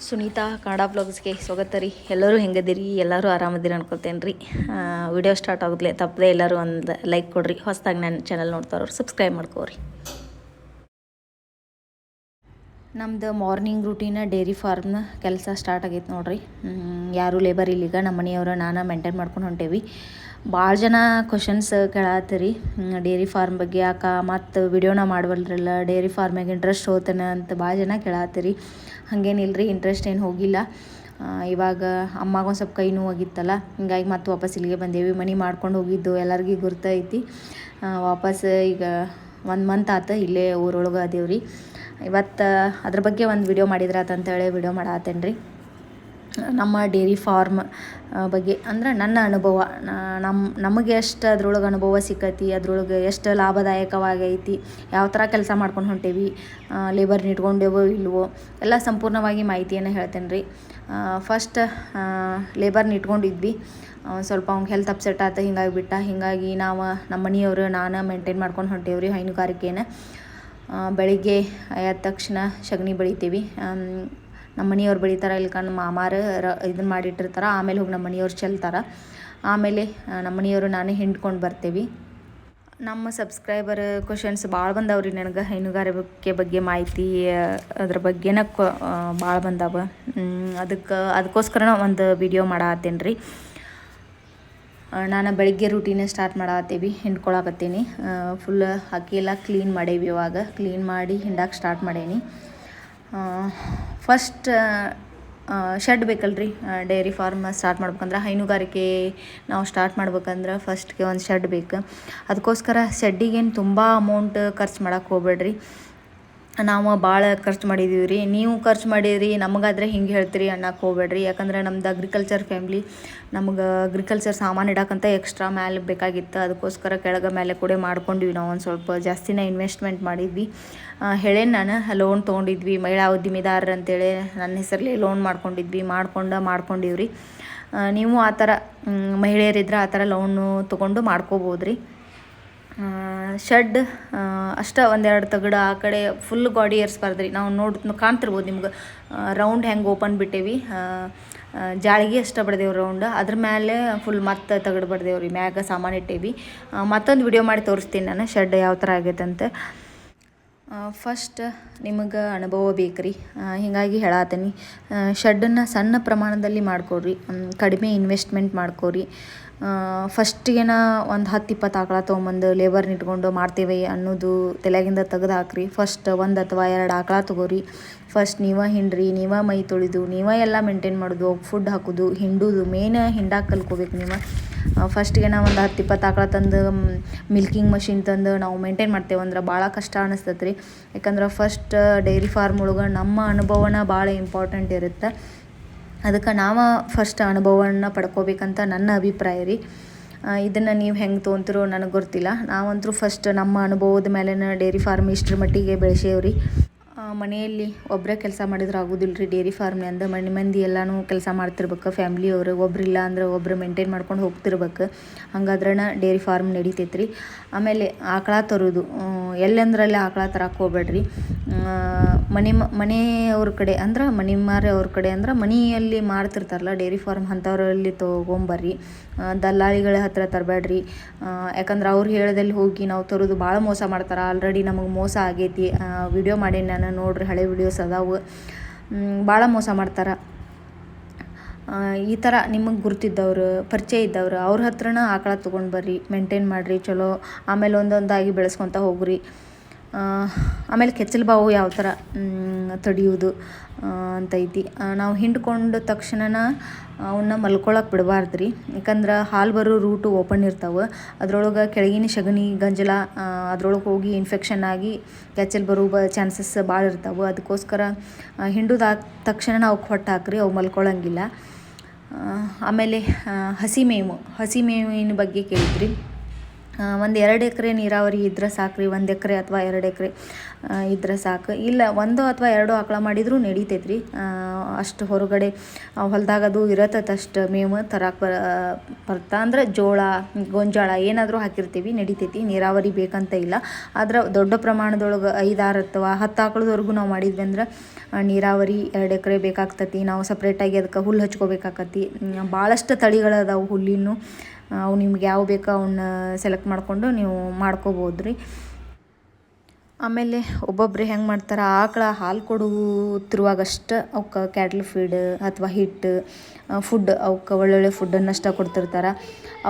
ಸುನೀತಾ ಕನ್ನಡ ಬ್ಲಾಗ್ಸ್ಗೆ ಸ್ವಾಗತ ರೀ. ಎಲ್ಲರೂ ಹೆಂಗದಿರಿ? ಎಲ್ಲರೂ ಆರಾಮದಿರಿ ಅನ್ಕೊತೇನೆ ರೀ. ವಿಡಿಯೋ ಸ್ಟಾರ್ಟ್ ಆಗೋದ್ಲೆ ತಪ್ಪದೆ ಎಲ್ಲರೂ ಒಂದು ಲೈಕ್ ಕೊಡ್ರಿ. ಹೊಸದಾಗಿ ನನ್ನ ಚಾನಲ್ ನೋಡ್ತಾರವ್ರು ಸಬ್ಸ್ಕ್ರೈಬ್ ಮಾಡ್ಕೋರಿ. ನಮ್ದು ಮಾರ್ನಿಂಗ್ ರೂಟೀನ ಡೇರಿ ಫಾರ್ಮ್ನ ಕೆಲಸ ಸ್ಟಾರ್ಟ್ ಆಗೈತೆ ನೋಡ್ರಿ. ಯಾರೂ ಲೇಬರ್ ಇಲ್ಲೀಗ, ನಮ್ಮ ಮನೆಯವರು ನಾನು ಮೇಂಟೈನ್ ಮಾಡ್ಕೊಂಡು ಹೊಂಟೇವಿ. ಭಾಳ ಜನ ಕ್ವಶನ್ಸ್ ಕೇಳತ್ತೀರಿ ಡೇರಿ ಫಾರ್ಮ್ ಬಗ್ಗೆ. ಯಾಕೆ ಮತ್ತು ವಿಡಿಯೋನ ಮಾಡವಲ್ರಲ್ಲ, ಡೇರಿ ಫಾರ್ಮಿಗೆ ಇಂಟ್ರೆಸ್ಟ್ ಹೋತನ ಅಂತ ಭಾಳ ಜನ ಕೇಳತ್ತೀರಿ. ಹಾಗೇನಿಲ್ಲ ರೀ, ಇಂಟ್ರೆಸ್ಟ್ ಏನು ಹೋಗಿಲ್ಲ. ಇವಾಗ ಅಮ್ಮಗೆ ಸ್ವಲ್ಪ ಕೈ ನೋವಾಗಿತ್ತಲ್ಲ, ಹಿಂಗಾಗಿ ಮತ್ತೆ ವಾಪಸ್ ಇಲ್ಲಿಗೆ ಬಂದೇವಿ. ಮನೆ ಮಾಡ್ಕೊಂಡು ಹೋಗಿದ್ದು ಎಲ್ಲರಿಗೂ ಗುರ್ತೈತಿ. ವಾಪಸ್ ಈಗ 1 ಮಂತ್ ಆತ ಇಲ್ಲೇ ಊರೊಳಗೆ ಅದೇವ್ರಿ. ಇವತ್ತು ಅದ್ರ ಬಗ್ಗೆ ಒಂದು ವಿಡಿಯೋ ಮಾಡಿದ್ರಾತಂತೇಳಿ ವಿಡಿಯೋ ಮಾಡತ್ತೇನೆ ರೀ. ನಮ್ಮ ಡೇರಿ ಫಾರ್ಮ್ ಬಗ್ಗೆ ಅಂದ್ರೆ ನನ್ನ ಅನುಭವ, ನಮಗೆ ಎಷ್ಟು ಅದ್ರೊಳಗೆ ಅನುಭವ ಸಿಕ್ಕೈತಿ, ಅದ್ರೊಳಗೆ ಎಷ್ಟು ಲಾಭದಾಯಕವಾಗೈತಿ, ಯಾವ ಥರ ಕೆಲಸ ಮಾಡ್ಕೊಂಡು ಹೊಂಟೇವಿ, ಲೇಬರ್ನ ಇಟ್ಕೊಂಡೇವೋ ಇಲ್ವೋ ಎಲ್ಲ ಸಂಪೂರ್ಣವಾಗಿ ಮಾಹಿತಿಯನ್ನು ಹೇಳ್ತೇನೆ ರೀ. ಫಸ್ಟ್ ಲೇಬರ್ನ ಇಟ್ಕೊಂಡಿದ್ವಿ. ಸ್ವಲ್ಪ ಅವ್ನಿಗೆ ಹೆಲ್ತ್ ಅಪ್ಸೆಟ್ ಆತ, ಹಿಂಗಾಗಿ ನಾವು ನಮ್ಮ ಮನೆಯವರು ನಾನು ಮೇಂಟೈನ್ ಮಾಡ್ಕೊಂಡು ಹೊಂಟೇವ್ರಿ ಹೈನುಗಾರಿಕೆನ. ಬೆಳಿಗ್ಗೆ ಎದ್ದ ತಕ್ಷಣ ಸಗಣಿ ಬೆಳಿತೀವಿ. ನಮ್ಮ ಮನೆಯವ್ರು ಬೆಳಿತಾರೆ, ಇಲ್ಲಿ ನಮ್ಮ ಮಾಮಾರು ಇದನ್ನು ಮಾಡಿಟ್ಟಿರ್ತಾರೆ. ಆಮೇಲೆ ಹೋಗಿ ನಮ್ಮ ಮನೆಯವ್ರು ಚೆಲ್ತಾರೆ. ಆಮೇಲೆ ನಮ್ಮ ಮನೆಯವರು ನಾನೇ ಹಿಂಡ್ಕೊಂಡು ಬರ್ತೀವಿ. ನಮ್ಮ ಸಬ್ಸ್ಕ್ರೈಬರ್ ಕ್ವಶನ್ಸ್ ಭಾಳ ಬಂದವ್ರಿ ನನಗೆ ಹೈನುಗಾರಿಕೆ ಬಗ್ಗೆ ಮಾಹಿತಿ, ಅದ್ರ ಬಗ್ಗೆನ ಭಾಳ ಬಂದವ. ಅದಕ್ಕೋಸ್ಕರ ಒಂದು ವಿಡಿಯೋ ಮಾಡತ್ತೇನೆ ರೀ. ನಾನು ಬೆಳಿಗ್ಗೆ ರೂಟೀನೇ ಸ್ಟಾರ್ಟ್ ಮಾಡತ್ತೀವಿ. ಹಿಂಡ್ಕೊಳಕತ್ತೀನಿ. ಫುಲ್ ಹಾಕಿ ಎಲ್ಲ ಕ್ಲೀನ್ ಮಾಡೇವಿ. ಇವಾಗ ಕ್ಲೀನ್ ಮಾಡಿ ಹಿಂಡಕ್ಕೆ ಸ್ಟಾರ್ಟ್ ಮಾಡೇನಿ. ಫಸ್ಟ್ ಶೆಡ್ ಬೇಕಲ್ರಿ ಡೈರಿ ಫಾರ್ಮ್ ಸ್ಟಾರ್ಟ್ ಮಾಡ್ಬೇಕಂದ್ರೆ, ಹೈನುಗಾರಿಕೆ ನಾವು ಸ್ಟಾರ್ಟ್ ಮಾಡ್ಬೇಕಂದ್ರೆ ಫಸ್ಟ್ಗೆ ಒಂದು ಶೆಡ್ ಬೇಕು. ಅದಕ್ಕೋಸ್ಕರ ಶೆಡ್ಡಿಗೇನು ತುಂಬ ಅಮೌಂಟ್ ಖರ್ಚು ಮಾಡೋಕೆ ಹೋಗ್ಬೇಡ್ರಿ. ನಾವು ಭಾಳ ಖರ್ಚು ಮಾಡಿದ್ದೀವಿ ರೀ. ನೀವು ಖರ್ಚು ಮಾಡಿರಿ ನಮಗಾದರೆ ಹಿಂಗೆ ಹೇಳ್ತೀರಿ ಅನ್ನಕ್ಕೆ ಹೋಗ್ಬೇಡ್ರಿ. ಯಾಕಂದ್ರೆ ನಮ್ದು ಅಗ್ರಿಕಲ್ಚರ್ ಫ್ಯಾಮ್ಲಿ, ನಮಗೆ ಅಗ್ರಿಕಲ್ಚರ್ ಸಾಮಾನು ಇಡಕ್ಕಂತ ಎಕ್ಸ್ಟ್ರಾ ಮೇಲೆ ಬೇಕಾಗಿತ್ತು. ಅದಕ್ಕೋಸ್ಕರ ಕೆಳಗೆ ಮೇಲೆ ಕೂಡ ಮಾಡ್ಕೊಂಡ್ವಿ. ನಾವು ಒಂದು ಸ್ವಲ್ಪ ಜಾಸ್ತಿನೇ ಇನ್ವೆಸ್ಟ್ಮೆಂಟ್ ಮಾಡಿದ್ವಿ. ಹೇಳೇನು, ನಾನು ಲೋನ್ ತೊಗೊಂಡಿದ್ವಿ, ಮಹಿಳಾ ಉದ್ಯಮಿದಾರರು ಅಂತೇಳಿ ನನ್ನ ಹೆಸರಲ್ಲಿ ಲೋನ್ ಮಾಡ್ಕೊಂಡಿವ್ರಿ. ನೀವು ಆ ಥರ ಮಹಿಳೆಯರಿದ್ರೆ ಆ ಥರ ಲೋನು ತೊಗೊಂಡು ಮಾಡ್ಕೋಬೋದು ರೀ. ಶೆಡ್ ಅಷ್ಟೇ ಒಂದೆರಡು ತಗಡು ಆ ಕಡೆ ಫುಲ್ ಗಾಡಿ ಏರಿಸ್ಬಾರ್ದು ರೀ. ನಾವು ಕಾಣ್ತಿರ್ಬೋದು ನಿಮ್ಗೆ ರೌಂಡ್ ಹೆಂಗೆ ಓಪನ್ ಬಿಟ್ಟೇವಿ. ಜಾಳಿಗೆ ಅಷ್ಟೇ ಬಡ್ದೇವು ರೌಂಡ್, ಅದ್ರ ಮೇಲೆ ಫುಲ್ ಮತ್ತೆ ತಗಡು ಬಡ್ದೇವ್ರಿ. ಮ್ಯಾಗ ಸಾಮಾನು ಇಟ್ಟೇವಿ. ಮತ್ತೊಂದು ವಿಡಿಯೋ ಮಾಡಿ ತೋರಿಸ್ತೀನಿ ನಾನು ಶೆಡ್ ಯಾವ ಥರ ಆಗೈತೆ ಅಂತ. ಫಸ್ಟ್ ನಿಮಗೆ ಅನುಭವ ಬೇಕು ರೀ, ಹೀಗಾಗಿ ಹೇಳತ್ತೀನಿ. ಶೆಡ್ಡನ್ನು ಸಣ್ಣ ಪ್ರಮಾಣದಲ್ಲಿ ಮಾಡ್ಕೊಡ್ರಿ, ಕಡಿಮೆ ಇನ್ವೆಸ್ಟ್ಮೆಂಟ್ ಮಾಡ್ಕೊರಿ. ಫಸ್ಟಿಗೆನ ಒಂದು 10-20 ಆಕಳ ತೊಗೊಂಬಂದು ಲೇಬರ್ನ ಇಟ್ಕೊಂಡು ಮಾಡ್ತೇವೆ ಅನ್ನೋದು ತಲೆಗಿಂದ ತೆಗೆದು ಹಾಕ್ರಿ. ಫಸ್ಟ್ 1 ಅಥವಾ 2 ಆಕಳ ತೊಗೋರಿ. ಫಸ್ಟ್ ನೀವೇ ಹಿಂಡ್ರಿ, ನೀವೇ ಮೈ ತೊಳೆದು, ನೀವೇ ಎಲ್ಲ ಮೇಂಟೈನ್ ಮಾಡೋದು, ಫುಡ್ ಹಾಕೋದು, ಹಿಂಡೋದು, ಮೇನ್ ಹಿಂಡಾಕೆ ಕಲ್ಕೋಬೇಕು ನೀವು. ಫಸ್ಟಿಗೆ ನಾವು ಒಂದು 10-20 ಆಕಳ ತಂದು ಮಿಲ್ಕಿಂಗ್ ಮಷಿನ್ ತಂದು ನಾವು ಮೇಂಟೈನ್ ಮಾಡ್ತೇವೆ ಅಂದ್ರೆ ಭಾಳ ಕಷ್ಟ ಅನ್ನಿಸ್ತೈತೆ ರೀ. ಯಾಕಂದ್ರೆ ಫಸ್ಟ್ ಡೈರಿ ಫಾರ್ಮ್ ಒಳಗೆ ನಮ್ಮ ಅನುಭವನ ಭಾಳ ಇಂಪಾರ್ಟೆಂಟ್ ಇರುತ್ತೆ. ಅದಕ್ಕೆ ನಾವು ಫಸ್ಟ್ ಅನುಭವವನ್ನು ಪಡ್ಕೋಬೇಕಂತ ನನ್ನ ಅಭಿಪ್ರಾಯ ರೀ. ಇದನ್ನು ನೀವು ಹೆಂಗೆ ತೊಗೊಂತೀರೋ ನನಗೆ ಗೊತ್ತಿಲ್ಲ. ನಾವಂತರೂ ಫಸ್ಟ್ ನಮ್ಮ ಅನುಭವದ ಮೇಲಿನ ಡೈರಿ ಫಾರ್ಮ್ ಇಷ್ಟರ ಮಟ್ಟಿಗೆ ಬೆಳೆಸೇವ್ರಿ. ಮನೆಯಲ್ಲಿ ಒಬ್ಬರೇ ಕೆಲಸ ಮಾಡಿದ್ರೆ ಆಗೋದಿಲ್ಲ ರೀ. ಡೈರಿ ಫಾರ್ಮ್ನಿಂದ ಮನೆ ಮಂದಿ ಎಲ್ಲನೂ ಕೆಲಸ ಮಾಡ್ತಿರ್ಬೇಕು. ಫ್ಯಾಮ್ಲಿಯವರು ಒಬ್ಬರಿಲ್ಲ ಅಂದ್ರೆ ಒಬ್ಬರು ಮೇಂಟೈನ್ ಮಾಡ್ಕೊಂಡು ಹೋಗ್ತಿರ್ಬೇಕು. ಹಂಗಾದ್ರೆ ಡೈರಿ ಫಾರ್ಮ್ ನಡಿತೈತೆ ರೀ. ಆಮೇಲೆ ಆಕಳ ತರೋದು ಎಲ್ಲಂದ್ರಲ್ಲಿ ಆಕಳ ತರಕ್ಕೆ ಹೋಗ್ಬೇಡ್ರಿ. ಮನೆಯವ್ರ ಕಡೆ ಅಂದ್ರೆ ಅವ್ರ ಕಡೆ ಅಂದ್ರೆ ಮನೆಯಲ್ಲಿ ಮಾಡ್ತಿರ್ತಾರಲ್ಲ ಡೈರಿ ಫಾರ್ಮ್, ಅಂಥವ್ರಲ್ಲಿ ತೊಗೊಂಬರ್ರಿ. ದಲ್ಲಾಳಿಗಳ ಹತ್ರ ತರಬೇಡ್ರಿ. ಯಾಕಂದ್ರೆ ಅವ್ರು ಹೇಳ್ದಲ್ಲಿ ಹೋಗಿ ನಾವು ತರೋದು ಭಾಳ ಮೋಸ ಮಾಡ್ತಾರೆ. ಆಲ್ರೆಡಿ ನಮಗೆ ಮೋಸ ಆಗೈತಿ. ವಿಡಿಯೋ ಮಾಡೀನಿ ನಾನು, ನೋಡ್ರಿ, ಹಳೆ ವಿಡಿಯೋಸ್ ಅದಾವು. ಭಾಳ ಮೋಸ ಮಾಡ್ತಾರೆ. ಈ ಥರ ನಿಮಗೆ ಗುರ್ತಿದ್ದವ್ರು, ಪರಿಚಯ ಇದ್ದವ್ರು ಅವ್ರ ಹತ್ರನ ಆಕಳ ತೊಗೊಂಡು ಬರ್ರಿ, ಮೇಂಟೈನ್ ಮಾಡಿರಿ ಚಲೋ. ಆಮೇಲೆ ಒಂದೊಂದಾಗಿ ಬೆಳೆಸ್ಕೊತ ಹೋಗ್ರಿ. ಆಮೇಲೆ ಕೆಚ್ಚಲು ಬಾವು ಯಾವ ಥರ ತಡೆಯೋದು ಅಂತೈತಿ. ನಾವು ಹಿಂಡ್ಕೊಂಡ ತಕ್ಷಣ ಅವನ್ನ ಮಲ್ಕೊಳಕ್ಕೆ ಬಿಡಬಾರ್ದು ರೀ. ಯಾಕಂದ್ರೆ ಹಾಲು ಬರೋ ರೂಟು ಓಪನ್ ಇರ್ತಾವೆ. ಅದ್ರೊಳಗೆ ಕೆಳಗಿನ ಸಗಣಿ ಗಂಜಲ ಅದ್ರೊಳಗೆ ಹೋಗಿ ಇನ್ಫೆಕ್ಷನ್ ಆಗಿ ಕೆಚ್ಚಲು ಬರೋ ಚಾನ್ಸಸ್ ಭಾಳ ಇರ್ತಾವೆ. ಅದಕ್ಕೋಸ್ಕರ ಹಿಂಡುದಾದ ತಕ್ಷಣ ನಾವು ಹೊಟ್ಟು ಹಾಕ್ರಿ, ಅವು ಮಲ್ಕೊಳಂಗಿಲ್ಲ. ಆಮೇಲೆ ಹಸಿ ಮೇವಿನ ಬಗ್ಗೆ ಕೇಳಿದ್ರಿ. ಒಂದು 2 ಎಕರೆ ನೀರಾವರಿ ಇದ್ರೆ ಸಾಕ್ರಿ. 1 ಎಕರೆ ಅಥವಾ 2 ಎಕರೆ ಇದ್ರೆ ಸಾಕು. ಇಲ್ಲ 1 ಅಥವಾ 2 ಆಕಳ ಮಾಡಿದರೂ ನಡಿತೈತೆ ರೀ. ಅಷ್ಟು ಹೊರಗಡೆ ಹೊಲದಾಗ ಅದು ಇರತ್ತೈತೆ ಅಷ್ಟು ಮೇವು ತರಕ್ಕೆ ಬರ್ತಾ ಅಂದ್ರೆ ಜೋಳ ಗೋಂಜಾಳ ಏನಾದರೂ ಹಾಕಿರ್ತೀವಿ ನಡಿತೈತಿ. ನೀರಾವರಿ ಬೇಕಂತ ಇಲ್ಲ. ಆದ್ರೆ ದೊಡ್ಡ ಪ್ರಮಾಣದೊಳಗೆ 5-6 ಅಥವಾ 10 ಆಕಳದವರೆಗೂ ನಾವು ಮಾಡಿದ್ವಿ ಅಂದ್ರೆ ನೀರಾವರಿ 2 ಎಕರೆ ಬೇಕಾಗ್ತತಿ. ನಾವು ಸಪ್ರೇಟಾಗಿ ಅದಕ್ಕೆ ಹುಲ್ಲು ಹಚ್ಕೋಬೇಕಾಕತಿ. ಭಾಳಷ್ಟು ತಳಿಗಳದಾವು ಹುಲ್ಲಿನ. ಅವು ನಿಮ್ಗೆ ಯಾವ ಬೇಕೋ ಅವನ್ನ ಸೆಲೆಕ್ಟ್ ಮಾಡಿಕೊಂಡು ನೀವು ಮಾಡ್ಕೋಬೋದು ರೀ. ಆಮೇಲೆ ಒಬ್ಬೊಬ್ರು ಹೆಂಗೆ ಮಾಡ್ತಾರೆ, ಆಕಳ ಹಾಲು ಕೊಡುತ್ತಿರುವಾಗಷ್ಟೇ ಅವಕ್ಕೆ ಕ್ಯಾಟ್ಲ್ ಫೀಡ್ ಅಥವಾ ಹಿಟ್ಟು ಫುಡ್ ಅವಕ್ಕೆ ಒಳ್ಳೊಳ್ಳೆ ಫುಡ್ಡನ್ನಷ್ಟೇ ಕೊಡ್ತಿರ್ತಾರೆ.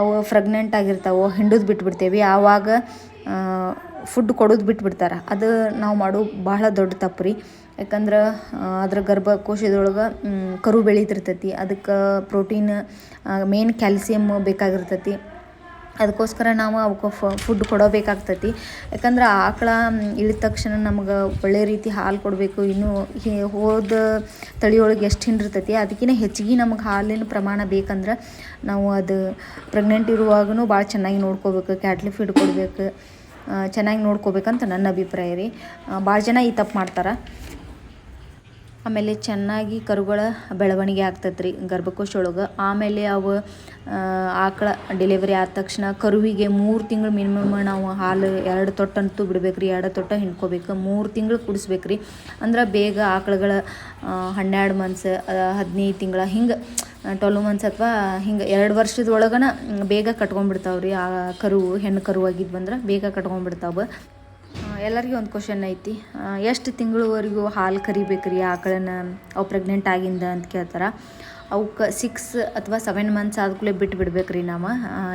ಅವು ಪ್ರೆಗ್ನೆಂಟ್ ಆಗಿರ್ತಾವೆ, ಹಿಂಡಿದು ಬಿಟ್ಬಿಡ್ತೇವೆ, ಆವಾಗ ಫುಡ್ ಕೊಡೋದು ಬಿಟ್ಬಿಡ್ತಾರೆ. ಅದು ನಾವು ಮಾಡೋ ಬಹಳ ದೊಡ್ಡ ತಪ್ಪು ರೀ. ಯಾಕಂದ್ರೆ ಅದ್ರ ಗರ್ಭಕೋಶದೊಳಗೆ ಕರು ಬೆಳೀತಿರ್ತೈತಿ. ಅದಕ್ಕೆ ಪ್ರೋಟೀನ್ ಮೇನ್ ಕ್ಯಾಲ್ಸಿಯಮ್ ಬೇಕಾಗಿರ್ತೈತಿ. ಅದಕ್ಕೋಸ್ಕರ ನಾವು ಅವಕ್ಕೆ ಫುಡ್ ಕೊಡಬೇಕಾಗ್ತೈತಿ. ಯಾಕಂದ್ರೆ ಆಕಳ ಇಳಿದ ತಕ್ಷಣ ನಮ್ಗೆ ಒಳ್ಳೆ ರೀತಿ ಹಾಲು ಕೊಡಬೇಕು. ಇನ್ನೂ ಹೋದ ತಳಿಯೊಳಗೆ ಎಷ್ಟು ಹಿಂಡಿರ್ತೈತಿ ಅದಕ್ಕಿಂತ ಹೆಚ್ಚಿಗೆ ನಮಗೆ ಹಾಲಿನ ಪ್ರಮಾಣ ಬೇಕಂದ್ರೆ ನಾವು ಅದು ಪ್ರೆಗ್ನೆಂಟ್ ಇರುವಾಗೂ ಭಾಳ ಚೆನ್ನಾಗಿ ನೋಡ್ಕೋಬೇಕು. ಕ್ಯಾಟ್ಲ್ ಫೀಡ್ ಕೊಡಬೇಕು, ಚೆನ್ನಾಗಿ ನೋಡ್ಕೋಬೇಕಂತ ನನ್ನ ಅಭಿಪ್ರಾಯ ರೀ. ಭಾಳ ಜನ ಈ ತಪ್ಪು ಮಾಡ್ತಾರೆ. ಆಮೇಲೆ ಚೆನ್ನಾಗಿ ಕರುಗಳ ಬೆಳವಣಿಗೆ ಆಗ್ತೈತೆ ರೀ ಗರ್ಭಕೋಶ ಒಳಗೆ. ಆಮೇಲೆ ಅವು ಆಕಳ ಡೆಲಿವರಿ ಆದ ತಕ್ಷಣ ಕರುವಿಗೆ 3 ತಿಂಗಳು ಮಿನಿಮಮ್ ನಾವು ಹಾಲು 2 ತೊಟ್ಟಂತೂ ಬಿಡ್ಬೇಕು ರೀ. 2 ತೊಟ್ಟ ಹಿಂಡ್ಕೋಬೇಕು, 3 ತಿಂಗಳು ಕುಡಿಸ್ಬೇಕು ರೀ. ಅಂದ್ರೆ ಬೇಗ ಆಕಳುಗಳ 12 ಮಂತ್ಸ್ 15 ತಿಂಗಳ ಹಿಂಗೆ 12 ಮಂತ್ಸ್ ಅಥವಾ ಹಿಂಗೆ 2 ವರ್ಷದೊಳಗನ ಬೇಗ ಕಟ್ಕೊಂಡ್ಬಿಡ್ತಾವೆ ರೀ. ಆ ಕರು ಹೆಣ್ಣು ಕರುವಾಗಿದ್ದು ಬಂದ್ರೆ ಬೇಗ ಕಟ್ಕೊಂಡ್ಬಿಡ್ತಾವೆ. ಎಲ್ಲರಿಗೂ ಒಂದು ಕ್ವಶನ್ ಐತಿ, ಎಷ್ಟು ತಿಂಗಳವರೆಗೂ ಹಾಲು ಕರಿಬೇಕು ರೀ ಆಕಳನ್ನ ಅವು ಪ್ರೆಗ್ನೆಂಟ್ ಆಗಿಂದ ಅಂತ ಕೇಳ್ತಾರೆ. ಅವಕ್ಕೆ 6 ಅಥವಾ 7 ಮಂತ್ಸ್ ಆದ್ಕೂಲೆ ಬಿಟ್ಬಿಡ್ಬೇಕು ರೀ. ನಾವು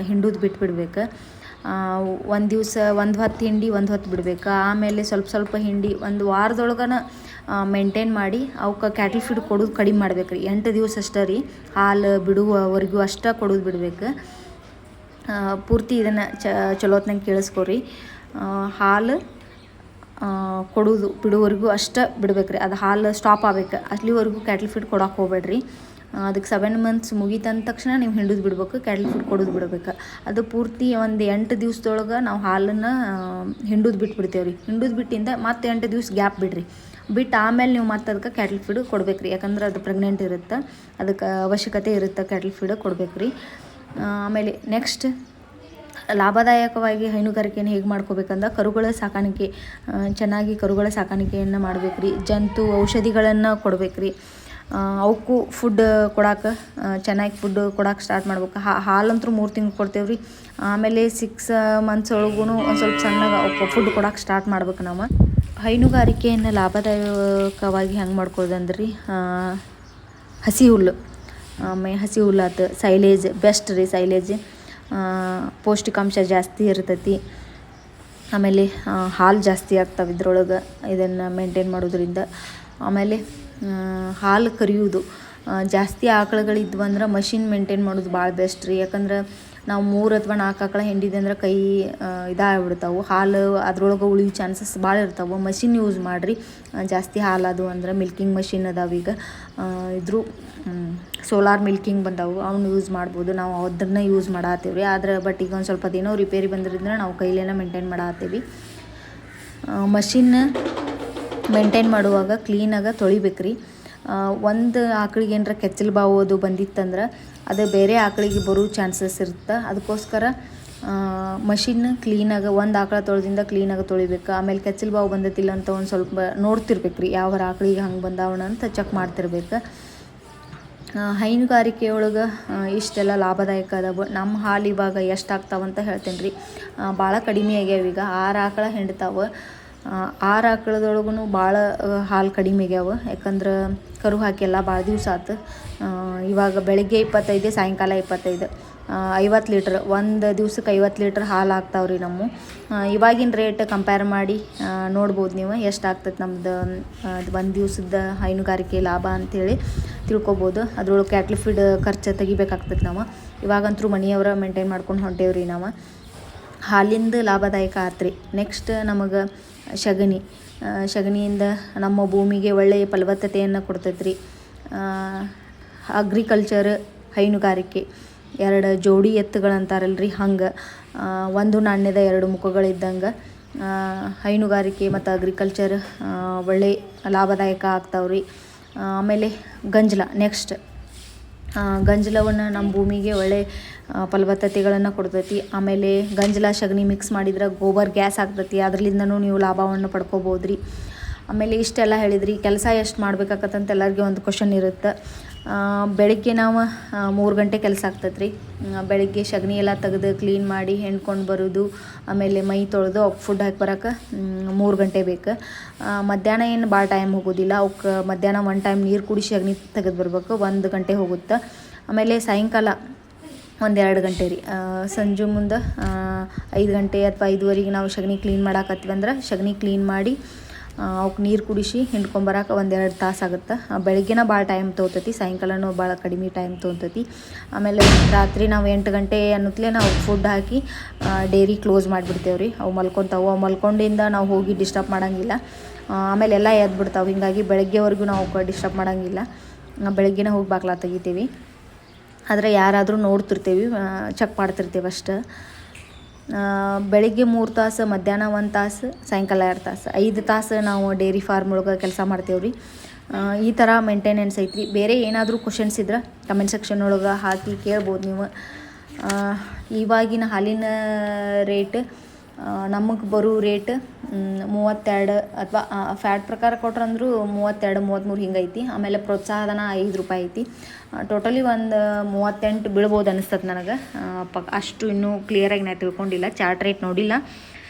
ಹಿಂಡುದು ಬಿಟ್ಬಿಡ್ಬೇಕು. ಒಂದು ದಿವಸ ಒಂದು ಹೊತ್ತು ಹಿಂಡಿ ಒಂದು ಹೊತ್ತು ಬಿಡ್ಬೇಕು. ಆಮೇಲೆ ಸ್ವಲ್ಪ ಹಿಂಡಿ ಒಂದು ವಾರದೊಳಗನ ಮೇಂಟೈನ್ ಮಾಡಿ ಅವಕ್ಕೆ ಕ್ಯಾಟಲ್ ಫೀಡ್ ಕೊಡೋದು ಕಡಿಮೆ ಮಾಡ್ಬೇಕು ರೀ. 8 ದಿವಸ ಅಷ್ಟೇ ರೀ ಹಾಲು ಬಿಡುವವರೆಗೂ ಅಷ್ಟೇ ಕೊಡೋದು ಬಿಡ್ಬೇಕು. ಪೂರ್ತಿ ಇದನ್ನು ಚಲೋತ್ನಾಗ ಕೇಳಿಸ್ಕೊರಿ. ಹಾಲು ಕೊಡೋದು ಬಿಡುವವರೆಗೂ ಅಷ್ಟೇ ಬಿಡ್ಬೇಕು ರೀ. ಅದು ಹಾಲು ಸ್ಟಾಪ್ ಆಗ್ಬೇಕು, ಅಲ್ಲಿವರೆಗೂ ಕ್ಯಾಟಲ್ ಫೀಡ್ ಕೊಡೋಕೆ ಹೋಗ್ಬೇಡ್ರಿ. ಅದಕ್ಕೆ 7 ಮಂತ್ಸ್ ಮುಗಿತಂದ ತಕ್ಷಣ ನೀವು ಹಿಂಡಿದು ಬಿಡ್ಬೇಕು, ಕ್ಯಾಟಲ್ ಫೀಡ್ ಕೊಡೋದು ಬಿಡ್ಬೇಕು. ಅದು ಪೂರ್ತಿ ಒಂದು 8 ದಿವ್ಸದೊಳಗೆ ನಾವು ಹಾಲನ್ನು ಹಿಂಡುದು ಬಿಟ್ಬಿಡ್ತೇವೆ ರೀ. ಹಿಂಡುದು ಬಿಟ್ಟಿಂದ ಮತ್ತೆ 8 ದಿವ್ಸ ಗ್ಯಾಪ್ ಬಿಡ್ರಿ. ಬಿಟ್ಟು ಆಮೇಲೆ ನೀವು ಮತ್ತೆ ಅದಕ್ಕೆ ಕ್ಯಾಟಲ್ ಫೀಡ್ ಕೊಡ್ಬೇಕು ರೀ. ಯಾಕಂದ್ರೆ ಅದು ಪ್ರೆಗ್ನೆಂಟ್ ಇರುತ್ತೆ, ಅದಕ್ಕೆ ಅವಶ್ಯಕತೆ ಇರುತ್ತೆ ಕ್ಯಾಟಲ್ ಫೀಡ್ ಕೊಡ್ಬೇಕು ರೀ. ಆಮೇಲೆ ನೆಕ್ಸ್ಟ್ ಲಾಭದಾಯಕವಾಗಿ ಹೈನುಗಾರಿಕೆಯನ್ನು ಹೇಗೆ ಮಾಡ್ಕೋಬೇಕಂದ್ರೆ ಕರುಗಳ ಸಾಕಾಣಿಕೆ ಚೆನ್ನಾಗಿ ಕರುಗಳ ಸಾಕಾಣಿಕೆಯನ್ನು ಮಾಡ್ಬೇಕು ರೀ. ಜಂತು ಔಷಧಿಗಳನ್ನು ಕೊಡ್ಬೇಕು ರೀ. ಅವಕ್ಕೂ ಫುಡ್ ಕೊಡೋಕೆ ಚೆನ್ನಾಗಿ ಫುಡ್ ಕೊಡೋಕೆ ಸ್ಟಾರ್ಟ್ ಮಾಡ್ಬೇಕು. ಹಾಲಂತೂ 3 ತಿಂಗಳು ಕೊಡ್ತೇವೆ ರೀ. ಆಮೇಲೆ 6 ಮಂತ್ಸ್ ಒಳಗೂ ಒಂದು ಸ್ವಲ್ಪ ಸಣ್ಣಗೆ ಅವಕ್ಕೆ ಫುಡ್ ಕೊಡೋಕೆ ಸ್ಟಾರ್ಟ್ ಮಾಡ್ಬೇಕು. ನಾವು ಹೈನುಗಾರಿಕೆಯನ್ನು ಲಾಭದಾಯಕವಾಗಿ ಹೆಂಗೆ ಮಾಡ್ಕೋದಂದ್ರೆ ರೀ, ಹಸಿ ಹುಲ್ಲು ಹಸಿ ಹುಲ್ಲು ಆಯ್ತು, ಸೈಲೇಜ್ ಬೆಸ್ಟ್ ರೀ. ಸೈಲೇಜ್ ಪೌಷ್ಟಿಕಾಂಶ ಜಾಸ್ತಿ ಇರ್ತೈತಿ. ಆಮೇಲೆ ಹಾಲು ಜಾಸ್ತಿ ಆಗ್ತಾವೆ ಇದ್ರೊಳಗೆ ಇದನ್ನು ಮೇಂಟೈನ್ ಮಾಡೋದ್ರಿಂದ. ಆಮೇಲೆ ಹಾಲು ಕರಿಯೋದು ಜಾಸ್ತಿ ಆಕಳುಗಳಿದ್ವು ಅಂದ್ರೆ ಮಷಿನ್ ಮೇಂಟೈನ್ ಮಾಡೋದು ಭಾಳ ಬೆಸ್ಟ್ ರೀ. ಯಾಕಂದ್ರೆ ನಾವು 3 ಅಥವಾ 4 ಆಕಳ ಹಿಂಡಿದೆ ಅಂದ್ರೆ ಕೈ ಇದಾಗ್ಬಿಡ್ತಾವೆ. ಹಾಲು ಅದ್ರೊಳಗೆ ಉಳಿಯೋ ಚಾನ್ಸಸ್ ಭಾಳ ಇರ್ತಾವೆ. ಮಷಿನ್ ಯೂಸ್ ಮಾಡಿರಿ. ಜಾಸ್ತಿ ಹಾಲದು ಅಂದ್ರೆ ಮಿಲ್ಕಿಂಗ್ ಮಷಿನ್ ಅದಾವೆ ಈಗ. ಇದ್ರ ಸೋಲಾರ್ ಮಿಲ್ಕಿಂಗ್ ಬಂದಾವು, ಅವನ್ನ ಯೂಸ್ ಮಾಡ್ಬೋದು. ನಾವು ಅದನ್ನು ಯೂಸ್ ಮಾಡತ್ತೀವಿ ರೀ. ಆದ್ರೆ ಬಟ್ ಈಗ ಒಂದು ಸ್ವಲ್ಪ ಅದೇನೋ ರಿಪೇರಿ ಬಂದ್ರಿಂದ ನಾವು ಕೈಲೇನ ಮೇಂಟೈನ್ ಮಾಡತ್ತೀವಿ. ಮಷಿನ್ ಮೇಂಟೈನ್ ಮಾಡುವಾಗ ಕ್ಲೀನಾಗಿ ತೊಳಿಬೇಕು ರೀ. ಒಂದು ಆಕಳಿಗೆ ಏನಾರ ಕೆಚ್ಚಲು ಬಾವು ಅದು ಬಂದಿತ್ತಂದ್ರೆ ಅದು ಬೇರೆ ಆಕಳಿಗೆ ಬರೋ ಚಾನ್ಸಸ್ ಇರುತ್ತೆ. ಅದಕ್ಕೋಸ್ಕರ ಮಷಿನ್ ಕ್ಲೀನಾಗಿ ಒಂದು ಆಕಳ ತೊಳೆದಿಂದ ಕ್ಲೀನಾಗಿ ತೊಳಿಬೇಕು. ಆಮೇಲೆ ಕೆಚ್ಚಲು ಬಾವು ಬಂದತಿಲ್ಲ ಅಂತ ಒಂದು ಸ್ವಲ್ಪ ನೋಡ್ತಿರ್ಬೇಕು ರೀ. ಯಾವ ಆಕಳಿಗೆ ಹಂಗೆ ಬಂದಾವಣ ಅಂತ ಚೆಕ್ ಮಾಡ್ತಿರ್ಬೇಕು. ಹೈನುಗಾರಿಕೆಯೊಳಗೆ ಇಷ್ಟೆಲ್ಲ ಲಾಭದಾಯಕ ಅದಾವ. ನಮ್ಮ ಹಾಲು ಇವಾಗ ಎಷ್ಟು ಆಗ್ತಾವಂತ ಹೇಳ್ತೇನೆ ರೀ. ಭಾಳ ಕಡಿಮೆ ಆಗ್ಯಾವ. ಈಗ 6 ಆಕಳ ಹಿಂಡ್ತಾವೆ. 6 ಆಕಳದೊಳಗೂ ಭಾಳ ಹಾಲು ಕಡಿಮೆ ಆಗ್ಯಾವ. ಯಾಕಂದ್ರೆ ಕರು ಹಾಕಿಲ್ಲ ಭಾಳ ದಿವಸ ಆಯ್ತು. ಇವಾಗ ಬೆಳಗ್ಗೆ 25, ಸಾಯಂಕಾಲ 25, 50 ಲೀಟ್ರ್ ಒಂದು ದಿವ್ಸಕ್ಕೆ 50 ಲೀಟ್ರ್ ಹಾಲು ಆಗ್ತಾವೆ ರೀ. ನಮ್ಮ ಇವಾಗಿನ ರೇಟ್ ಕಂಪೇರ್ ಮಾಡಿ ನೋಡ್ಬೋದು ನೀವು ಎಷ್ಟು ಆಗ್ತೈತೆ ನಮ್ದು ಒಂದು ದಿವ್ಸದ ಹೈನುಗಾರಿಕೆ ಲಾಭ ಅಂಥೇಳಿ ತಿಳ್ಕೊಬೋದು. ಅದ್ರೊಳಗೆ ಕ್ಯಾಟ್ಲ್ ಫೀಡ್ ಖರ್ಚು ತೆಗಿಬೇಕಾಗ್ತೈತೆ. ನಾವು ಇವಾಗಂತೂ ಮನೆಯವರ ಮೇಂಟೈನ್ ಮಾಡ್ಕೊಂಡು ಹೊಂಟೇವ್ರಿ. ನಾವು ಹಾಲಿಂದ ಲಾಭದಾಯಕ ಆತ್ರಿ. ನೆಕ್ಸ್ಟ್ ನಮಗೆ ಸಗಣಿಯಿಂದ ನಮ್ಮ ಭೂಮಿಗೆ ಒಳ್ಳೆಯ ಫಲವತ್ತತೆಯನ್ನು ಕೊಡ್ತೈತೆ ರೀ. ಅಗ್ರಿಕಲ್ಚರ್ ಹೈನುಗಾರಿಕೆ 2 ಜೋಡಿ ಎತ್ತುಗಳಂತಾರಲ್ಲ ರೀ, ಹಂಗೆ ಒಂದು ನಾಣ್ಯದ 2 ಮುಖಗಳಿದ್ದಂಗೆ ಹೈನುಗಾರಿಕೆ ಮತ್ತು ಅಗ್ರಿಕಲ್ಚರ್ ಒಳ್ಳೆ ಲಾಭದಾಯಕ ಆಗ್ತಾವೆ ರೀ. ಆಮೇಲೆ ಗಂಜಲ ನೆಕ್ಸ್ಟ್. ಗಂಜಲವನ್ನು ನಮ್ಮ ಭೂಮಿಗೆ ಒಳ್ಳೆ ಫಲವತ್ತತೆಗಳನ್ನು ಕೊಡ್ತೈತಿ. ಆಮೇಲೆ ಗಂಜಲ ಸಗಣಿ ಮಿಕ್ಸ್ ಮಾಡಿದ್ರೆ ಗೋಬರ್ ಗ್ಯಾಸ್ ಆಗ್ತೈತಿ, ಅದರಲ್ಲಿಂದನೂ ನೀವು ಲಾಭವನ್ನು ಪಡ್ಕೋಬೋದು ರೀ. ಆಮೇಲೆ ಇಷ್ಟೆಲ್ಲ ಹೇಳಿದ್ರಿ. ಕೆಲಸ ಎಷ್ಟು ಮಾಡ್ಬೇಕಾಗತ್ತಂತ ಎಲ್ಲರಿಗೆ ಒಂದು ಕ್ವಶನ್ ಇರುತ್ತೆ. ಬೆಳಗ್ಗೆ ನಾವು 3 ಗಂಟೆ ಕೆಲಸ ಆಗ್ತೈತೆ ರೀ. ಬೆಳಗ್ಗೆ ಸಗಣಿ ಎಲ್ಲ ತೆಗೆದು ಕ್ಲೀನ್ ಮಾಡಿ ಹೆಣ್ಕೊಂಡು ಬರೋದು, ಆಮೇಲೆ ಮೈ ತೊಳೆದು ಅವಕ್ಕೆ ಫುಡ್ ಹಾಕಿ ಬರೋಕೆ 3 ಗಂಟೆ ಬೇಕು. ಮಧ್ಯಾಹ್ನ ಏನು ಭಾಳ ಟೈಮ್ ಹೋಗೋದಿಲ್ಲ. ಅವಕ್ಕೆ ಮಧ್ಯಾಹ್ನ 1 ಟೈಮ್ ನೀರು ಕುಡಿಸಿ ಸಗಣಿ ತೆಗೆದು ಬರ್ಬೇಕು, 1 ಗಂಟೆ ಹೋಗುತ್ತೆ. ಆಮೇಲೆ ಸಾಯಂಕಾಲ 1-2 ಗಂಟೆ ರೀ. ಸಂಜೆ ಮುಂದೆ 5 ಗಂಟೆ ಅಥವಾ 5:15 ನಾವು ಸಗಣಿ ಕ್ಲೀನ್ ಮಾಡಾಕತ್ತೀವಿ ಅಂದ್ರೆ ಸಗಣಿ ಕ್ಲೀನ್ ಮಾಡಿ ಅವಕ್ಕೆ ನೀರು ಕುಡಿಸಿ ಹಿಂಡ್ಕೊಂಬರಕ್ಕೆ 1-2 ತಾಸು ಆಗುತ್ತೆ. ಬೆಳಗ್ಗೆನ ಭಾಳ ಟೈಮ್ ತೊಗೊತೈತಿ, ಸಾಯಂಕಾಲನೂ ಭಾಳ ಕಡಿಮೆ ಟೈಮ್ ತೊಗೊತೈತಿ. ಆಮೇಲೆ ರಾತ್ರಿ ನಾವು 8 ಗಂಟೆ ಅನ್ನತ್ಲೇ ನಾವು ಫುಡ್ ಹಾಕಿ ಡೈರಿ ಕ್ಲೋಸ್ ಮಾಡಿಬಿಡ್ತೇವೆ ರೀ. ಅವು ಮಲ್ಕೊತಾವೆ. ಅವು ಮಲ್ಕೊಂಡಿಂದ ನಾವು ಹೋಗಿ ಡಿಸ್ಟರ್ಬ್ ಮಾಡೋಂಗಿಲ್ಲ. ಆಮೇಲೆ ಎಲ್ಲ ಎದ್ಬಿಡ್ತಾವೆ. ಹೀಗಾಗಿ ಬೆಳಗ್ಗೆವರೆಗೂ ನಾವು ಡಿಸ್ಟರ್ಬ್ ಮಾಡೋಂಗಿಲ್ಲ. ಬೆಳಗ್ಗೆನೇ ಹೋಗಿ ಬಾಗ್ಲ ತೆಗಿತೀವಿ. ಆದರೆ ಯಾರಾದರೂ ನೋಡ್ತಿರ್ತೀವಿ, ಚೆಕ್ ಮಾಡ್ತಿರ್ತೀವಿ ಅಷ್ಟೆ. ಬೆಳಿಗ್ಗೆ 3 ತಾಸು, ಮಧ್ಯಾಹ್ನ 1 ತಾಸು, ಸಾಯಂಕಾಲ 2 ತಾಸು, 5 ತಾಸು ನಾವು ಡೈರಿ ಫಾರ್ಮ್ ಒಳಗೆ ಕೆಲಸ ಮಾಡ್ತೇವೆ ರೀ. ಈ ಥರ ಮೇಂಟೆನೆನ್ಸ್ ಐತ್ರಿ. ಬೇರೆ ಏನಾದರೂ ಕ್ವಶನ್ಸ್ ಇದ್ರೆ ಕಮೆಂಟ್ ಸೆಕ್ಷನ್ ಒಳಗೆ ಹಾಕಿ ಕೇಳ್ಬೋದು ನೀವು. ಇವಾಗಿನ ಹಾಲಿನ ರೇಟ್ ನಮಗೆ ಬರೋ ರೇಟ್ 32 ಅಥವಾ ಫ್ಯಾಟ್ ಪ್ರಕಾರ ಕೊಟ್ರಂದ್ರೂ 32-33 ಹಿಂಗೈತಿ. ಆಮೇಲೆ ಪ್ರೋತ್ಸಾಹಧನ 5 ರೂಪಾಯಿ ಐತಿ. ಟೋಟಲಿ ಒಂದು 38 ಬೀಳ್ಬೋದು ಅನಿಸ್ತದೆ ನನಗೆ. ಅಷ್ಟು ಇನ್ನೂ ಕ್ಲಿಯರಾಗಿ ನಾ ತಿಳ್ಕೊಂಡಿಲ್ಲ, ಚಾರ್ಟ್ ರೇಟ್ ನೋಡಿಲ್ಲ.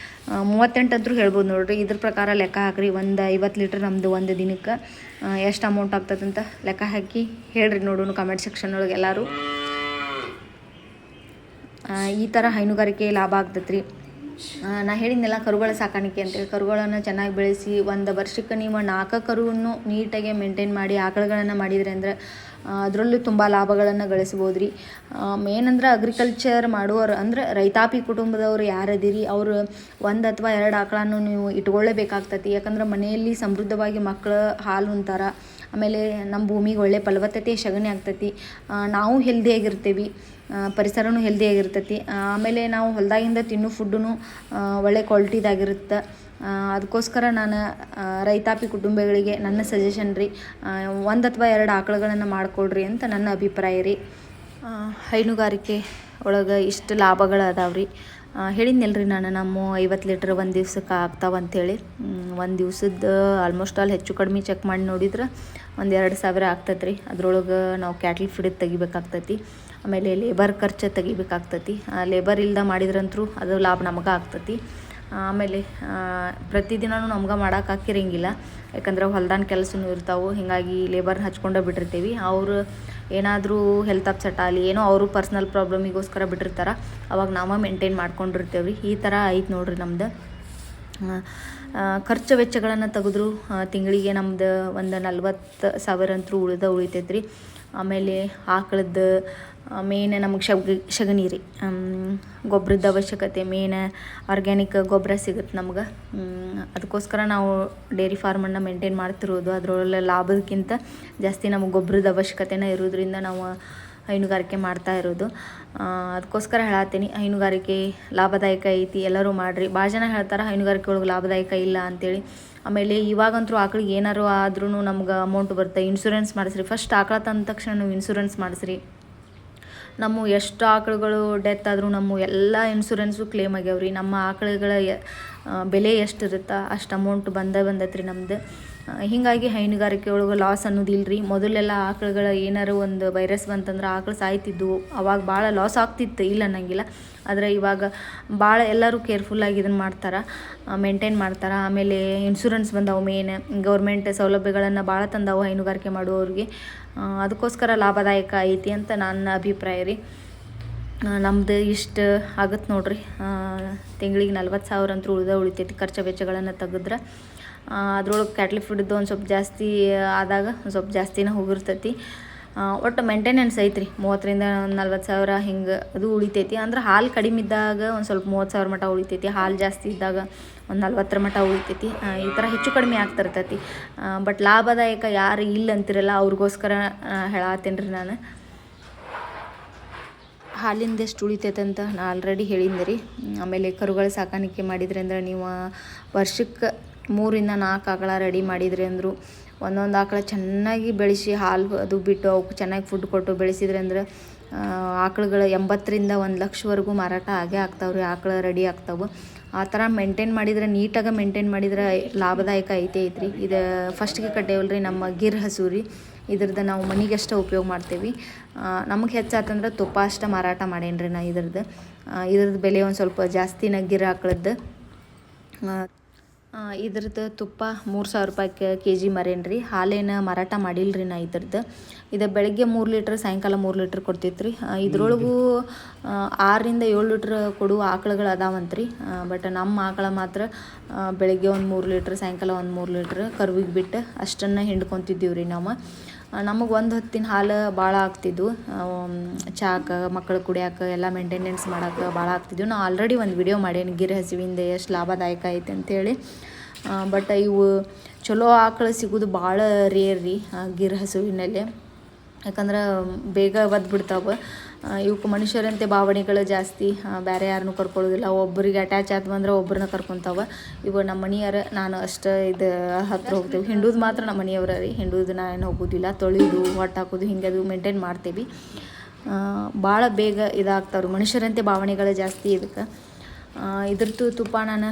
38 ಅಂತೂ ಹೇಳ್ಬೋದು ನೋಡಿರಿ. ಇದ್ರ ಪ್ರಕಾರ ಲೆಕ್ಕ ಹಾಕ್ರಿ. ಒಂದು 50 ಲೀಟ್ರ್ ನಮ್ಮದು ಒಂದು ದಿನಕ್ಕೆ ಎಷ್ಟು ಅಮೌಂಟ್ ಆಗ್ತದಂತ ಲೆಕ್ಕ ಹಾಕಿ ಹೇಳ್ರಿ ನೋಡೋಣ ಕಮೆಂಟ್ ಸೆಕ್ಷನ್ ಒಳಗೆ ಎಲ್ಲರೂ. ಈ ಥರ ಹೈನುಗಾರಿಕೆ ಲಾಭ ಆಗ್ತೈತೆ ರೀ. ನಾ ಹೇಳಿದ್ನೆಲ್ಲ ಕರುಗಳ ಸಾಕಾಣಿಕೆ ಅಂತೇಳಿ. ಕರುಗಳನ್ನು ಚೆನ್ನಾಗಿ ಬೆಳೆಸಿ ಒಂದು ವರ್ಷಕ್ಕೆ ನೀವು 4 ಕರುವನ್ನು ನೀಟಾಗಿ ಮೇಂಟೈನ್ ಮಾಡಿ ಆಕಳುಗಳನ್ನು ಮಾಡಿದ್ರಿ ಅಂದರೆ ಅದರಲ್ಲೂ ತುಂಬ ಲಾಭಗಳನ್ನು ಗಳಿಸ್ಬೋದು ರೀ. ಮೇನ್ ಅಂದ್ರೆ ಅಗ್ರಿಕಲ್ಚರ್ ಮಾಡುವವರು ಅಂದರೆ ರೈತಾಪಿ ಕುಟುಂಬದವ್ರು ಯಾರದಿರಿ ಅವರು 1 ಅಥವಾ 2 ಆಕಳನ್ನು ನೀವು ಇಟ್ಕೊಳ್ಳೇಬೇಕಾಗ್ತೈತಿ. ಯಾಕಂದ್ರೆ ಮನೆಯಲ್ಲಿ ಸಮೃದ್ಧವಾಗಿ ಮಕ್ಕಳು ಹಾಲು ಉಣ್ತಾರೆ. ಆಮೇಲೆ ನಮ್ಮ ಭೂಮಿಗೆ ಒಳ್ಳೆ ಫಲವತ್ತತೆ ಸಗಣಿ ಆಗ್ತೈತಿ. ನಾವು ಹೆಲ್ದಿಯಾಗಿರ್ತೀವಿ, ಪರಿಸರನೂ ಹೆಲ್ದಿಯಾಗಿರ್ತೈತಿ. ಆಮೇಲೆ ನಾವು ಹೊಲದಾಗಿಂದ ತಿನ್ನೋ ಫುಡ್ಡೂ ಒಳ್ಳೆ ಕ್ವಾಲಿಟಿದಾಗಿರುತ್ತೆ. ಅದಕ್ಕೋಸ್ಕರ ನಾನು ರೈತಾಪಿ ಕುಟುಂಬಗಳಿಗೆ ನನ್ನ ಸಜೆಷನ್ ರೀ, 1 ಅಥವಾ 2 ಆಕಳುಗಳನ್ನು ಮಾಡಿಕೊಡ್ರಿ ಅಂತ ನನ್ನ ಅಭಿಪ್ರಾಯ ರೀ. ಹೈನುಗಾರಿಕೆ ಒಳಗೆ ಇಷ್ಟು ಲಾಭಗಳು ಅದಾವೆ ರೀ. ಹೇಳಿದ್ನಲ್ರಿ ನಾನು ನಮ್ಮ 50 ಲೀಟ್ರ್ ಒಂದು ದಿವ್ಸಕ್ಕೆ ಆಗ್ತಾವಂತೇಳಿ. ಒಂದು ದಿವ್ಸದ್ದು ಆಲ್ಮೋಸ್ಟ್ ಆಲ್ ಹೆಚ್ಚು ಕಡಿಮೆ ಚೆಕ್ ಮಾಡಿ ನೋಡಿದ್ರೆ 1-2 ಸಾವಿರ ಆಗ್ತೈತೆ ರೀ. ಅದ್ರೊಳಗೆ ನಾವು ಕ್ಯಾಟ್ಲ್ ಫೀಡ್ ತೆಗಿಬೇಕಾಗ್ತೈತಿ. ಆಮೇಲೆ ಲೇಬರ್ ಖರ್ಚು ತೆಗಿಬೇಕಾಗ್ತೈತಿ. ಲೇಬರ್ ಇಲ್ದ ಮಾಡಿದ್ರಂತರೂ ಅದು ಲಾಭ ನಮಗೆ ಆಗ್ತೈತಿ. ಆಮೇಲೆ ಪ್ರತಿದಿನವೂ ನಮ್ಗೆ ಮಾಡೋಕೆ ಹಾಕಿರಂಗಿಲ್ಲ, ಯಾಕಂದ್ರೆ ಹೊಲ್ದಾನ ಕೆಲಸನೂ ಇರ್ತಾವೆ. ಹೀಗಾಗಿ ಲೇಬರ್ನ ಹಚ್ಕೊಂಡೇ ಬಿಟ್ಟಿರ್ತೀವಿ. ಅವರು ಏನಾದರೂ ಹೆಲ್ತ್ ಅಪ್ಸೆಟ್ ಆಗಲಿ ಏನೋ ಅವರು ಪರ್ಸ್ನಲ್ ಪ್ರಾಬ್ಲಮಿಗೋಸ್ಕರ ಬಿಟ್ಟಿರ್ತಾರೆ, ಅವಾಗ ನಾವು ಮೇಂಟೈನ್ ಮಾಡ್ಕೊಂಡಿರ್ತೇವೆ ರೀ. ಈ ಥರ ಐತೆ ನೋಡಿರಿ ನಮ್ದು. ಖರ್ಚು ವೆಚ್ಚಗಳನ್ನು ತೆಗೆದ್ರು ತಿಂಗಳಿಗೆ ನಮ್ದು ಒಂದು 40,000 ಅಂತೂ ಉಳಿತೈತೆ ರೀ. ಆಮೇಲೆ ಆಕಳದ್ದು ಮೇನ್ ನಮಗೆ ಸಗಣಿ ರೀ. ಗೊಬ್ಬರದ ಅವಶ್ಯಕತೆ ಮೇನ್. ಆರ್ಗ್ಯಾನಿಕ್ ಗೊಬ್ಬರ ಸಿಗುತ್ತೆ ನಮ್ಗೆ. ಅದಕ್ಕೋಸ್ಕರ ನಾವು ಡೈರಿ ಫಾರ್ಮನ್ನು ಮೇಂಟೈನ್ ಮಾಡ್ತಿರೋದು. ಅದರೊಳಗೆ ಲಾಭಕ್ಕಿಂತ ಜಾಸ್ತಿ ನಮಗೆ ಗೊಬ್ಬರದ ಅವಶ್ಯಕತೆನೇ ಇರೋದ್ರಿಂದ ನಾವು ಹೈನುಗಾರಿಕೆ ಮಾಡ್ತಾ ಇರೋದು. ಅದಕ್ಕೋಸ್ಕರ ಹೇಳತ್ತೀನಿ ಹೈನುಗಾರಿಕೆ ಲಾಭದಾಯಕ ಐತಿ, ಎಲ್ಲರೂ ಮಾಡಿರಿ. ಭಾಳ ಜನ ಹೇಳ್ತಾರೆ ಹೈನುಗಾರಿಕೆ ಒಳಗೆ ಲಾಭದಾಯಕ ಇಲ್ಲ ಅಂಥೇಳಿ. ಆಮೇಲೆ ಇವಾಗಂತೂ ಆಕಳಿಗೆ ಏನಾರು ಆದ್ರೂ ನಮ್ಗೆ ಅಮೌಂಟ್ ಬರುತ್ತೆ. ಇನ್ಶೂರೆನ್ಸ್ ಮಾಡಿಸ್ರಿ. ಫಸ್ಟ್ ಆಕಳ ತಂದ ತಕ್ಷಣ ನೀವು ಇನ್ಶೂರೆನ್ಸ್ ಮಾಡಿಸ್ರಿ. ನಮ್ಮ ಎಷ್ಟು ಆಕಳುಗಳು ಡೆತ್ ಆದರೂ ನಮ್ಮ ಎಲ್ಲ ಇನ್ಶೂರೆನ್ಸು ಕ್ಲೇಮ್ ಆಗ್ಯಾವ್ರಿ. ನಮ್ಮ ಆಕಳುಗಳ ಬೆಲೆ ಎಷ್ಟು ಇರುತ್ತೆ ಅಷ್ಟು ಅಮೌಂಟ್ ಬಂದೈತೆ ರೀ ನಮ್ದು. ಹೀಗಾಗಿ ಹೈನುಗಾರಿಕೆ ಒಳಗೆ ಲಾಸ್ ಅನ್ನೋದಿಲ್ಲ ರೀ. ಮೊದಲೆಲ್ಲ ಆಕಳುಗಳ ಏನಾರು ಒಂದು ವೈರಸ್ ಬಂತಂದ್ರೆ ಆಕಳು ಸಾಯ್ತಿದ್ವು. ಅವಾಗ ಭಾಳ ಲಾಸ್ ಆಗ್ತಿತ್ತು, ಇಲ್ಲ ಅನ್ನಂಗಿಲ್ಲ. ಆದರೆ ಇವಾಗ ಭಾಳ ಎಲ್ಲರೂ ಕೇರ್ಫುಲ್ಲಾಗಿ ಇದನ್ನು ಮಾಡ್ತಾರೆ, ಮೇಂಟೈನ್ ಮಾಡ್ತಾರೆ. ಆಮೇಲೆ ಇನ್ಶೂರೆನ್ಸ್ ಬಂದವು. ಮೇನ್ ಗೌರ್ಮೆಂಟ್ ಸೌಲಭ್ಯಗಳನ್ನು ಭಾಳ ತಂದವು ಹೈನುಗಾರಿಕೆ ಮಾಡುವವ್ರಿಗೆ. ಅದಕ್ಕೋಸ್ಕರ ಲಾಭದಾಯಕ ಐತಿ ಅಂತ ನನ್ನ ಅಭಿಪ್ರಾಯ ರೀ. ನಮ್ಮದು ಇಷ್ಟು ಆಗುತ್ತೆ ನೋಡಿರಿ. ತಿಂಗಳಿಗೆ 40,000 ಅಂತೂ ಉಳಿತೈತಿ ಖರ್ಚು ವೆಚ್ಚಗಳನ್ನು ತೆಗೆದ್ರೆ. ಅದ್ರೊಳಗೆ ಕ್ಯಾಟ್ಲ್ ಫುಡ್ದು ಒಂದು ಸ್ವಲ್ಪ ಜಾಸ್ತಿ ಆದಾಗ ಒಂದು ಸ್ವಲ್ಪ ಜಾಸ್ತಿನೇ ಹೋಗಿರ್ತೈತಿ. ಒಟ್ಟು ಮೇಂಟೆನೆನ್ಸ್ ಐತ್ರಿ. 30,000-40,000 ಹಿಂಗೆ ಅದು ಉಳಿತೈತಿ. ಅಂದ್ರೆ ಹಾಲು ಕಡಿಮೆ ಇದ್ದಾಗ ಒಂದು ಸ್ವಲ್ಪ 30,000 ಮಟ ಉಳಿತೈತಿ. ಹಾಲು ಜಾಸ್ತಿ ಇದ್ದಾಗ ಒಂದು 40,000 ಮಟ ಉಳಿತೈತಿ. ಈ ಥರ ಹೆಚ್ಚು ಕಡಿಮೆ ಆಗ್ತಿರ್ತೈತಿ. ಬಟ್ ಲಾಭದಾಯಕ ಯಾರು ಇಲ್ಲ ಅಂತಿರಲ್ಲ ಅವ್ರಿಗೋಸ್ಕರ ಹೇಳತ್ತೀನಿ ರೀ ನಾನು. ಹಾಲಿಂದ ಎಷ್ಟು ಉಳಿತೈತೆ ಅಂತ ನಾನು ಆಲ್ರೆಡಿ ಹೇಳಿದ್ದೆ ರೀ. ಆಮೇಲೆ ಕರುಗಳ ಸಾಕಾಣಿಕೆ ಮಾಡಿದ್ರಿ ಅಂದ್ರೆ ನೀವು ವರ್ಷಕ್ಕೆ 3-4 ಆಕಳ ರೆಡಿ ಮಾಡಿದ್ರಿ ಅಂದರು ಒಂದೊಂದು ಆಕಳ ಚೆನ್ನಾಗಿ ಬೆಳೆಸಿ ಹಾಲು ಅದು ಬಿಟ್ಟು ಅವಕ್ಕೆ ಚೆನ್ನಾಗಿ ಫುಡ್ ಕೊಟ್ಟು ಬೆಳೆಸಿದ್ರೆ ಅಂದ್ರೆ ಆಕಳುಗಳು 80ರಿಂದ 1 ಲಕ್ಷವರೆಗೂ ಮಾರಾಟ ಆಗೇ ಆಗ್ತಾವ್ರಿ. ಆಕಳು ರೆಡಿ ಆಗ್ತಾವೆ. ಆ ಥರ ಮೇಂಟೈನ್ ಮಾಡಿದ್ರೆ, ನೀಟಾಗಿ ಮೇಂಟೈನ್ ಮಾಡಿದ್ರೆ ಲಾಭದಾಯಕ ಐತೆ ಐತ್ರಿ. ಇದು ಫಸ್ಟಿಗೆ ಕಟ್ಟೇವಲ್ರಿ ನಮ್ಮ ಗಿರ್ ಹಸು ರೀ. ಇದ್ರದ್ದು ನಾವು ಮನೆಗಷ್ಟೇ ಉಪಯೋಗ ಮಾಡ್ತೇವೆ. ನಮಗೆ ಹೆಚ್ಚಾತಂದ್ರೆ ತುಪ್ಪ ಅಷ್ಟೇ ಮಾರಾಟ ಮಾಡೇನ್ರಿ ನಾ ಇದ್ರದ್ದು ಬೆಲೆ ಒಂದು ಸ್ವಲ್ಪ ಜಾಸ್ತಿನ ಗಿರ್ ಆಕಳದ್ದು. ಇದ್ರದ್ದು ತುಪ್ಪ 3,000 ರೂಪಾಯಿ kg ಮರೇನ್ರಿ. ಹಾಲೇನು ಮಾರಾಟ ಮಾಡಿಲ್ರಿ ನಾ ಇದು ಬೆಳಗ್ಗೆ 3 ಲೀಟ್ರ್, ಸಾಯಂಕಾಲ 3 ಲೀಟ್ರ್ ಕೊಡ್ತೈತ್ರಿ. ಇದ್ರೊಳಗೂ 6ರಿಂದ 7 ಲೀಟ್ರ್ ಕೊಡುವ ಆಕಳುಗಳು ಅದಾವಂತ್ರಿ. ಬಟ್ ನಮ್ಮ ಆಕಳ ಮಾತ್ರ ಬೆಳಗ್ಗೆ ಒಂದು 3 ಲೀಟ್ರ್, ಸಾಯಂಕಾಲ ಒಂದು 3 ಲೀಟ್ರ್ ಕರುವಿಗೆ ಬಿಟ್ಟು ಅಷ್ಟನ್ನು ಹಿಂಡ್ಕೊತಿದ್ದೀವಿ ರೀ ನಾವು. ನಮಗೆ ಒಂದು ಹೊತ್ತಿನ ಹಾಲು ಭಾಳ ಆಗ್ತಿದ್ವು. ಚಾಕ ಮಕ್ಕಳು ಕುಡಿಯೋಕೆ ಎಲ್ಲ ಮೇಂಟೆನೆನ್ಸ್ ಮಾಡೋಕೆ ಭಾಳ ಆಗ್ತಿದ್ವು. ನಾವು ಆಲ್ರೆಡಿ ಒಂದು ವಿಡಿಯೋ ಮಾಡೇನಿ ಗಿರ್ ಹಸುವಿಂದ ಎಷ್ಟು ಲಾಭದಾಯಕ ಐತೆ ಅಂತೇಳಿ. ಬಟ್ ಇವು ಚಲೋ ಆಕಳು ಸಿಗೋದು ಭಾಳ ರೇರ್ ರೀ ಗಿರ್ ಹಸುವಿನಲ್ಲಿ. ಯಾಕಂದ್ರೆ ಬೇಗ ಒದ್ಬಿಡ್ತಾವೆ. ಇವಕ್ಕೆ ಮನುಷ್ಯರಂತೆ ಭಾವನೆಗಳು ಜಾಸ್ತಿ. ಬೇರೆ ಯಾರನ್ನೂ ಕರ್ಕೊಳ್ಳೋದಿಲ್ಲ. ಒಬ್ಬರಿಗೆ ಅಟ್ಯಾಚ್ ಆದ್ವಂದ್ರೆ ಒಬ್ಬರನ್ನ ಕರ್ಕೊತಾವೆ. ಇವು ನಮ್ಮ ಮನೆಯವ್ರ ನಾನು ಅಷ್ಟು ಇದು ಹತ್ರ ಹೋಗ್ತೇವೆ. ಹಿಂಡೋದು ಮಾತ್ರ ನಮ್ಮ ಮನೆಯವ್ರ ರೀ. ಹಿಂಡೋದು ನಾನು ಹೋಗೋದಿಲ್ಲ. ತೊಳೆಯೋದು, ಹೊಟ್ಟು ಹಾಕೋದು ಹಿಂಗೆ ಅದು ಮೇಂಟೈನ್ ಮಾಡ್ತೇವೆ. ಭಾಳ ಬೇಗ ಇದಾಗ್ತಾವ್ರಿ. ಮನುಷ್ಯರಂತೆ ಭಾವನೆಗಳು ಜಾಸ್ತಿ ಇದಕ್ಕೆ. ಇದ್ರದ್ದು ತುಪ್ಪ ನಾನು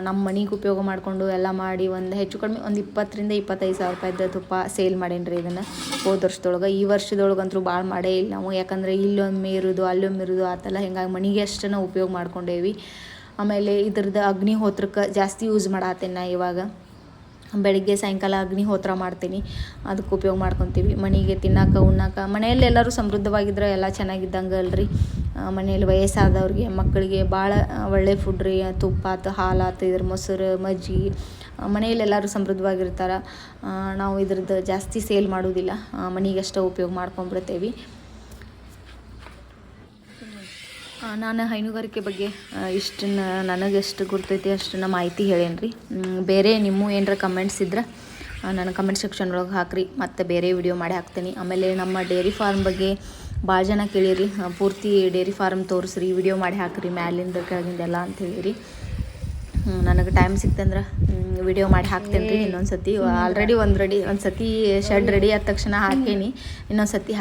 ನಮ್ಮ ಮನೆಗೆ ಉಪಯೋಗ ಮಾಡಿಕೊಂಡು ಎಲ್ಲ ಮಾಡಿ ಒಂದು ಹೆಚ್ಚು ಕಡಿಮೆ ಒಂದು 20ರಿಂದ 25 ಸಾವಿರ ರೂಪಾಯಿದ್ದು ತುಪ್ಪ ಸೇಲ್ ಮಾಡೇನಿ ರೀ ಇದನ್ನು ಹೋದ ವರ್ಷದೊಳಗೆ. ಈ ವರ್ಷದೊಳಗಂತೂ ಭಾಳ ಮಾಡೇ ಇಲ್ಲ ನಾವು. ಯಾಕಂದರೆ ಇಲ್ಲೊಮ್ಮೆ ಇರೋದು ಅಲ್ಲೊಮ್ಮೆ ಇರೋದು ಆತಲ್ಲ. ಹಿಂಗಾಗಿ ಮನೆಗೆ ಅಷ್ಟನ್ನು ಉಪಯೋಗ ಮಾಡ್ಕೊಂಡೇವಿ. ಆಮೇಲೆ ಇದ್ರದ್ದು ಅಗ್ನಿಹೋತ್ರಕ್ಕೆ ಜಾಸ್ತಿ ಯೂಸ್ ಮಾಡತ್ತೇನೆ ನಾ ಇವಾಗ. ಬೆಳಿಗ್ಗೆ ಸಾಯಂಕಾಲ ಅಗ್ನಿಹೋತ್ರ ಮಾಡ್ತೀನಿ. ಅದಕ್ಕೆ ಉಪಯೋಗ ಮಾಡ್ಕೊತೀವಿ. ಮನೆಗೆ ತಿನ್ನೋಕೆ ಉಣ್ಣೋಕೆ. ಮನೆಯಲ್ಲಿ ಎಲ್ಲರೂ ಸಮೃದ್ಧವಾಗಿದ್ದರೆ ಎಲ್ಲ ಚೆನ್ನಾಗಿದ್ದಂಗೆ ಅಲ್ರಿ. ಮನೆಯಲ್ಲಿ ವಯಸ್ಸಾದವ್ರಿಗೆ, ಮಕ್ಕಳಿಗೆ ಭಾಳ ಒಳ್ಳೆ ಫುಡ್ ರೀ. ತುಪ್ಪ ಆತು, ಹಾಲು ಆತು, ಇದ್ರ ಮೊಸರು, ಮಜ್ಜಿಗೆ. ಮನೆಯಲ್ಲಿ ಎಲ್ಲರೂ ಸಮೃದ್ಧವಾಗಿರ್ತಾರೆ. ನಾವು ಇದ್ರದ್ದು ಜಾಸ್ತಿ ಸೇಲ್ ಮಾಡೋದಿಲ್ಲ. ಮನೆಗಷ್ಟೇ ಉಪಯೋಗ ಮಾಡ್ಕೊಂಡ್ಬಿಡ್ತೇವೆ. ನಾನು ಹೈನುಗಾರಿಕೆ ಬಗ್ಗೆ ಇಷ್ಟನ್ನು ನನಗೆ ಎಷ್ಟು ಗುರ್ತೈತಿ ಅಷ್ಟನ್ನು ಮಾಹಿತಿ ಹೇಳೇನಿ ರೀ. ಬೇರೆ ನಿಮ್ಮ ಏನರ ಕಮೆಂಟ್ಸ್ ಇದ್ರೆ ನನ್ನ ಕಮೆಂಟ್ ಸೆಕ್ಷನ್ ಒಳಗೆ ಹಾಕಿರಿ. ಮತ್ತು ಬೇರೆ ವಿಡಿಯೋ ಮಾಡಿ ಹಾಕ್ತೀನಿ. ಆಮೇಲೆ ನಮ್ಮ ಡೈರಿ ಫಾರ್ಮ್ ಬಗ್ಗೆ ಭಾಳ ಜನ ಕೇಳಿರಿ. ಪೂರ್ತಿ ಡೈರಿ ಫಾರ್ಮ್ ತೋರಿಸ್ರಿ, ವಿಡಿಯೋ ಮಾಡಿ ಹಾಕಿರಿ ಮ್ಯಾಲಿಂದ ಕೆಳಗಿಂದೆಲ್ಲ ಅಂತ ಹೇಳಿರಿ. ನನಗೆ ಟೈಮ್ ಸಿಕ್ತಂದ್ರೆ ವಿಡಿಯೋ ಮಾಡಿ ಹಾಕ್ತೇನೆ ರೀ. ಇನ್ನೊಂದು ಸತಿ ಆಲ್ರೆಡಿ ಒಂದು ಸತಿ ಶೆಡ್ ರೆಡಿ ಆದ ತಕ್ಷಣ ಹಾಕೇನಿ. ಇನ್ನೊಂದು ಸತಿ